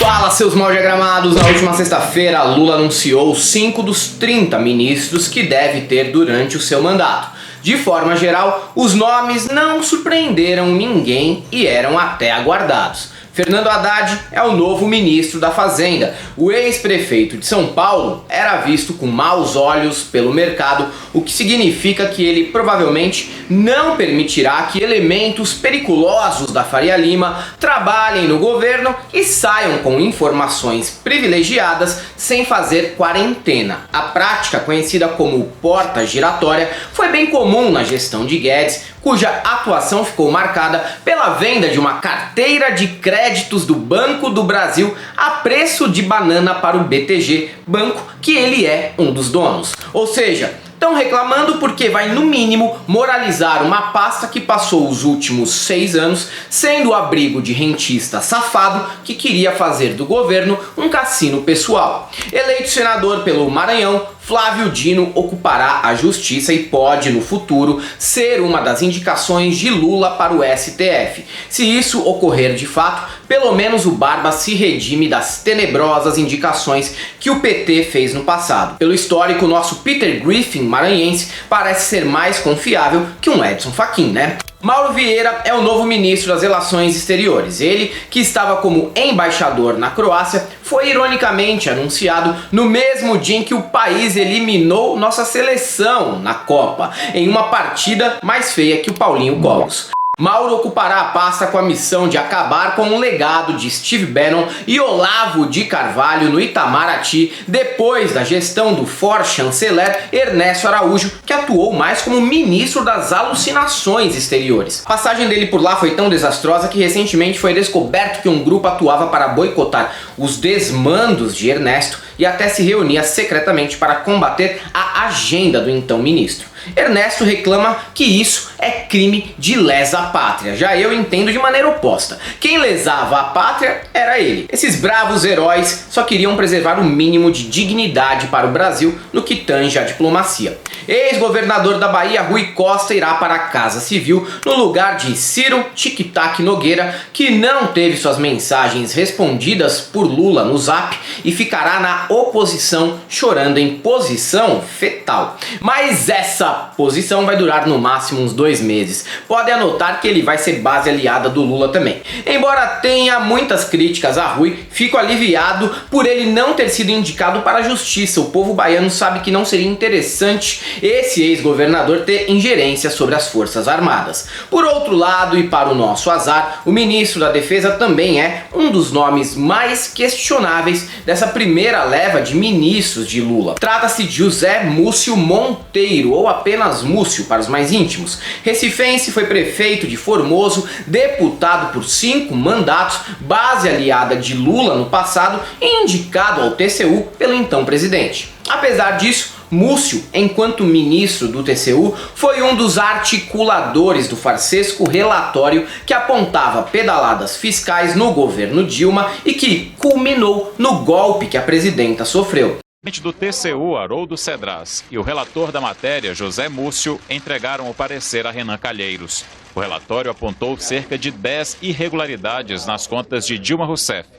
Fala, seus mal diagramados! Na última sexta-feira, Lula anunciou 5 dos 30 ministros que deve ter durante o seu mandato. De forma geral, os nomes não surpreenderam ninguém e eram até aguardados. Fernando Haddad é o novo ministro da Fazenda. O ex-prefeito de São Paulo era visto com maus olhos pelo mercado, o que significa que ele provavelmente não permitirá que elementos periculosos da Faria Lima trabalhem no governo e saiam com informações privilegiadas sem fazer quarentena. A prática, conhecida como porta giratória, foi bem comum na gestão de Guedes, cuja atuação ficou marcada pela venda de uma carteira de créditos do Banco do Brasil a preço de banana para o BTG, banco que ele é um dos donos. Ou seja, estão reclamando porque vai no mínimo moralizar uma pasta que passou os últimos 6 anos sendo o abrigo de rentista safado que queria fazer do governo um cassino pessoal. Eleito senador pelo Maranhão, Flávio Dino ocupará a justiça e pode, no futuro, ser uma das indicações de Lula para o STF. Se isso ocorrer de fato, pelo menos o Barba se redime das tenebrosas indicações que o PT fez no passado. Pelo histórico, nosso Peter Griffin maranhense parece ser mais confiável que um Edson Fachin, né? Mauro Vieira é o novo ministro das Relações Exteriores. Ele, que estava como embaixador na Croácia, foi ironicamente anunciado no mesmo dia em que o país eliminou nossa seleção na Copa, em uma partida mais feia que o Paulinho Cogos. Mauro ocupará a pasta com a missão de acabar com o legado de Steve Bannon e Olavo de Carvalho no Itamaraty, depois da gestão do for-chanceler Ernesto Araújo, que atuou mais como ministro das alucinações exteriores. A passagem dele por lá foi tão desastrosa que recentemente foi descoberto que um grupo atuava para boicotar os desmandos de Ernesto e até se reunia secretamente para combater a agenda do então ministro. Ernesto reclama que isso é crime de lesa pátria. Já eu entendo de maneira oposta. Quem lesava a pátria era ele. Esses bravos heróis só queriam preservar o mínimo de dignidade para o Brasil no que tange à diplomacia. Ex-governador da Bahia, Rui Costa, irá para a Casa Civil no lugar de Ciro Tic-Tac Nogueira, que não teve suas mensagens respondidas por Lula no Zap e ficará na oposição chorando em posição fetal. Mas essa posição vai durar no máximo uns 2 meses. Pode anotar que ele vai ser base aliada do Lula também. Embora tenha muitas críticas a Rui, fico aliviado por ele não ter sido indicado para a justiça. O povo baiano sabe que não seria interessante esse ex-governador ter ingerência sobre as Forças Armadas. Por outro lado, e para o nosso azar, o ministro da Defesa também é um dos nomes mais questionáveis dessa primeira leva de ministros de Lula. Trata-se de José Múcio Monteiro, ou apenas Múcio para os mais íntimos. Recifense, foi prefeito de Formoso, deputado por 5 mandatos, base aliada de Lula no passado e indicado ao TCU pelo então presidente. Apesar disso, Múcio, enquanto ministro do TCU, foi um dos articuladores do farsesco relatório que apontava pedaladas fiscais no governo Dilma e que culminou no golpe que a presidenta sofreu. O presidente do TCU, Haroldo Cedras, e o relator da matéria, José Múcio, entregaram o parecer a Renan Calheiros. O relatório apontou cerca de 10 irregularidades nas contas de Dilma Rousseff.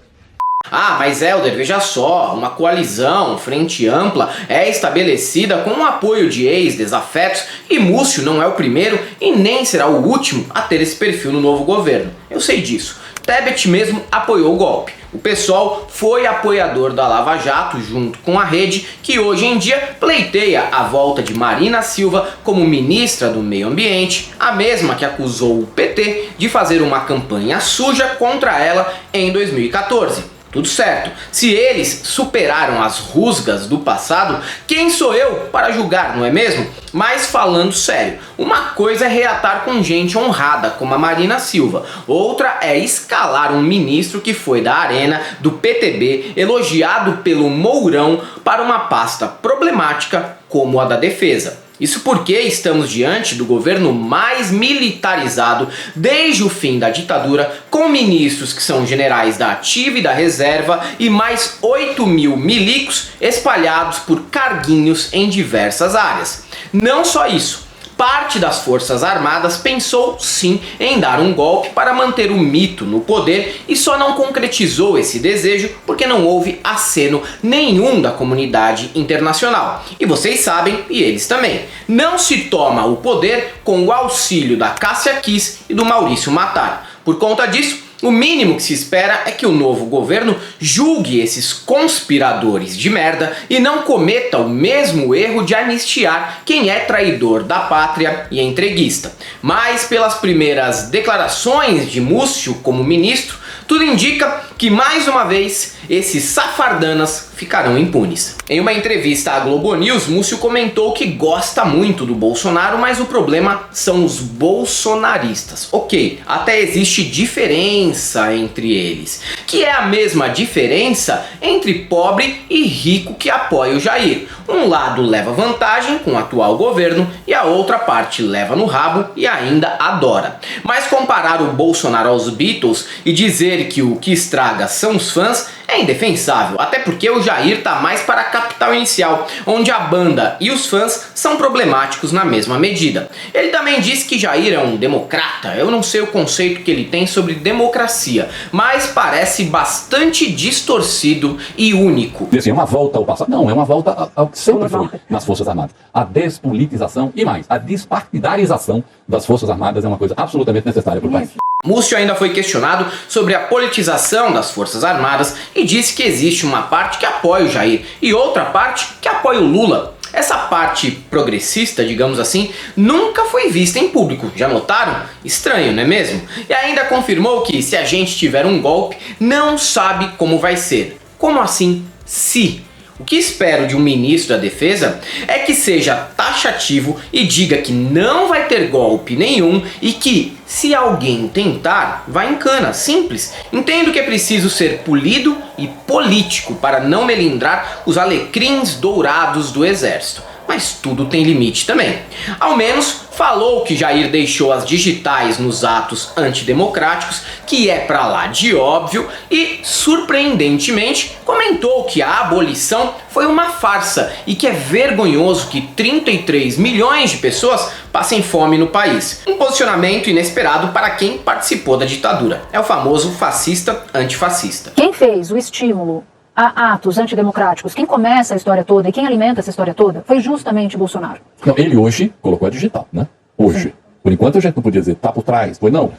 Ah, mas Helder, veja só, uma coalizão, frente ampla, é estabelecida com o apoio de ex-desafetos e Múcio não é o primeiro e nem será o último a ter esse perfil no novo governo. Eu sei disso. Tebet mesmo apoiou o golpe. O PSOL foi apoiador da Lava Jato junto com a Rede, que hoje em dia pleiteia a volta de Marina Silva como ministra do Meio Ambiente, a mesma que acusou o PT de fazer uma campanha suja contra ela em 2014. Tudo certo, se eles superaram as rusgas do passado, quem sou eu para julgar, não é mesmo? Mas falando sério, uma coisa é reatar com gente honrada como a Marina Silva, outra é escalar um ministro que foi da Arena, do PTB, elogiado pelo Mourão para uma pasta problemática como a da Defesa. Isso porque estamos diante do governo mais militarizado desde o fim da ditadura, com ministros que são generais da ativa e da reserva e mais 8.000 milicos espalhados por carguinhos em diversas áreas. Não só isso. parte das Forças Armadas pensou sim em dar um golpe para manter o mito no poder e só não concretizou esse desejo porque não houve aceno nenhum da comunidade internacional. E vocês sabem, e eles também, não se toma o poder com o auxílio da Cássia Kiss e do Maurício Matar. Por conta disso, o mínimo que se espera é que o novo governo julgue esses conspiradores de merda e não cometa o mesmo erro de anistiar quem é traidor da pátria e entreguista. Mas pelas primeiras declarações de Múcio como ministro, tudo indica que mais uma vez esses safardanas ficarão impunes. Em uma entrevista à Globo News, Múcio comentou que gosta muito do Bolsonaro, mas o problema são os bolsonaristas. Ok, até existe diferença entre eles, que é a mesma diferença entre pobre e rico que apoia o Jair. Um lado leva vantagem com o atual governo e a outra parte leva no rabo e ainda adora. Mas comparar o Bolsonaro aos Beatles e dizer que o que estraga são os fãs é indefensável, até porque o Jair tá mais para a capital inicial, onde a banda e os fãs são problemáticos na mesma medida. Ele também disse que Jair é um democrata. Eu não sei o conceito que ele tem sobre democracia, mas parece bastante distorcido e único. É uma volta ao passado? Não, é uma volta ao que sempre foi nas Forças Armadas. A despolitização e mais, a despartidarização das Forças Armadas é uma coisa absolutamente necessária para o país. Múcio ainda foi questionado sobre a politização das Forças Armadas e disse que existe uma parte que apoia o Jair e outra parte que apoia o Lula. Essa parte progressista, digamos assim, nunca foi vista em público. Já notaram? Estranho, não é mesmo? E ainda confirmou que se a gente tiver um golpe, não sabe como vai ser. Como assim, se? O que espero de um ministro da Defesa é que seja taxativo e diga que não vai ter golpe nenhum e que, se alguém tentar, vai em cana. Simples. Entendo que é preciso ser polido e político para não melindrar os alecrins dourados do exército. Mas tudo tem limite também. Ao menos falou que Jair deixou as digitais nos atos antidemocráticos, que é pra lá de óbvio, e surpreendentemente comentou que a abolição foi uma farsa e que é vergonhoso que 33 milhões de pessoas passem fome no país. Um posicionamento inesperado para quem participou da ditadura. É o famoso fascista antifascista. Quem fez o estímulo a atos antidemocráticos, quem começa a história toda e quem alimenta essa história toda foi justamente Bolsonaro. Não, ele hoje colocou a digital, né? Hoje. Sim. Por enquanto a gente não podia dizer, tá por trás. Pois não,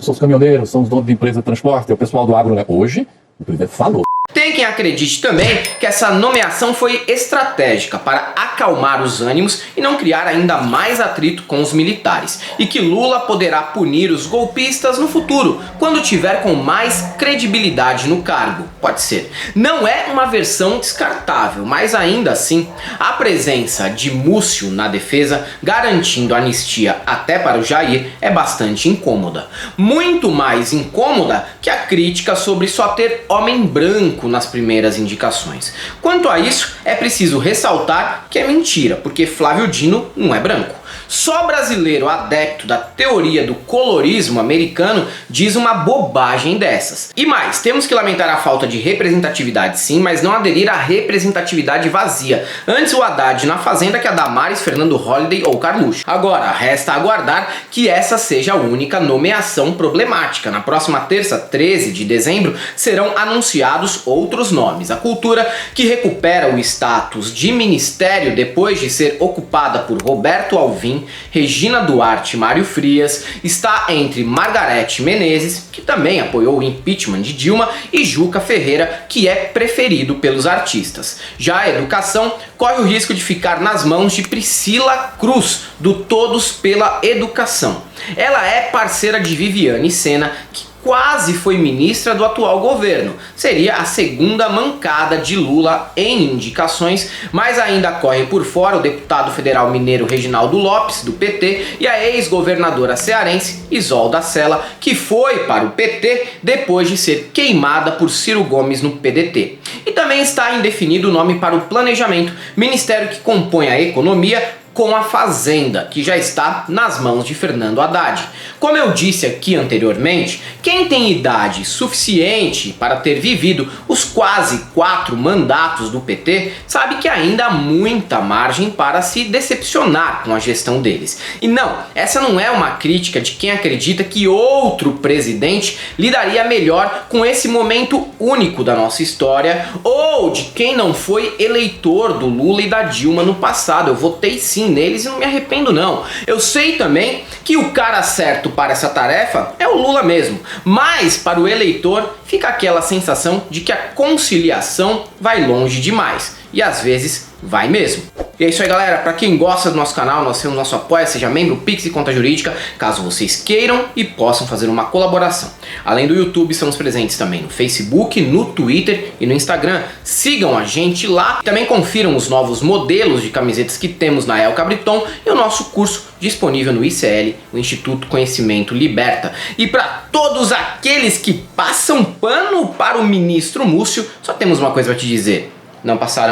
são os caminhoneiros, são os donos de empresa de transporte, é o pessoal do agro, né? Hoje, o presidente falou. Tem quem acredite também que essa nomeação foi estratégica para acalmar os ânimos e não criar ainda mais atrito com os militares, e que Lula poderá punir os golpistas no futuro, quando tiver com mais credibilidade no cargo. Pode ser. Não é uma versão descartável, mas ainda assim, a presença de Múcio na defesa, garantindo anistia até para o Jair, é bastante incômoda. Muito mais incômoda que a crítica sobre só ter homem branco nas primeiras indicações. Quanto a isso, é preciso ressaltar que é mentira, porque Flávio Dino não é branco. Só brasileiro adepto da teoria do colorismo americano diz uma bobagem dessas. E mais, temos que lamentar a falta de representatividade sim, mas não aderir à representatividade vazia. Antes o Haddad na Fazenda que a Damares, Fernando Holliday ou Carluxo. Agora, resta aguardar que essa seja a única nomeação problemática. Na próxima terça, 13 de dezembro, serão anunciados outros nomes. A Cultura, que recupera o status de ministério depois de ser ocupada por Roberto Alvim, Regina Duarte e Mário Frias, está entre Margarete Menezes, que também apoiou o impeachment de Dilma, e Juca Ferreira, que é preferido pelos artistas. Já a Educação corre o risco de ficar nas mãos de Priscila Cruz, do Todos pela Educação. Ela é parceira de Viviane Sena, que quase foi ministra do atual governo. Seria a segunda mancada de Lula em indicações, mas ainda corre por fora o deputado federal mineiro Reginaldo Lopes, do PT, e a ex-governadora cearense Isolda Sela, que foi para o PT depois de ser queimada por Ciro Gomes no PDT. E também está indefinido o nome para o Planejamento, ministério que compõe a economia, com a Fazenda, que já está nas mãos de Fernando Haddad. Como eu disse aqui anteriormente, quem tem idade suficiente para ter vivido os quase 4 mandatos do PT sabe que ainda há muita margem para se decepcionar com a gestão deles. E não, essa não é uma crítica de quem acredita que outro presidente lidaria melhor com esse momento único da nossa história, ou de quem não foi eleitor do Lula e da Dilma no passado. Eu votei sim neles e não me arrependo não. Eu sei também que o cara certo para essa tarefa é o Lula mesmo, mas para o eleitor fica aquela sensação de que a conciliação vai longe demais, e às vezes vai mesmo. E é isso aí, galera. Para quem gosta do nosso canal, nós temos nosso apoio, seja membro Pix e Conta Jurídica, caso vocês queiram e possam fazer uma colaboração. Além do YouTube, estamos presentes também no Facebook, no Twitter e no Instagram. Sigam a gente lá. Também confiram os novos modelos de camisetas que temos na El Cabriton e o nosso curso disponível no ICL, o Instituto Conhecimento Liberta. E para todos aqueles que passam pano para o ministro Múcio, só temos uma coisa para te dizer: não passarão.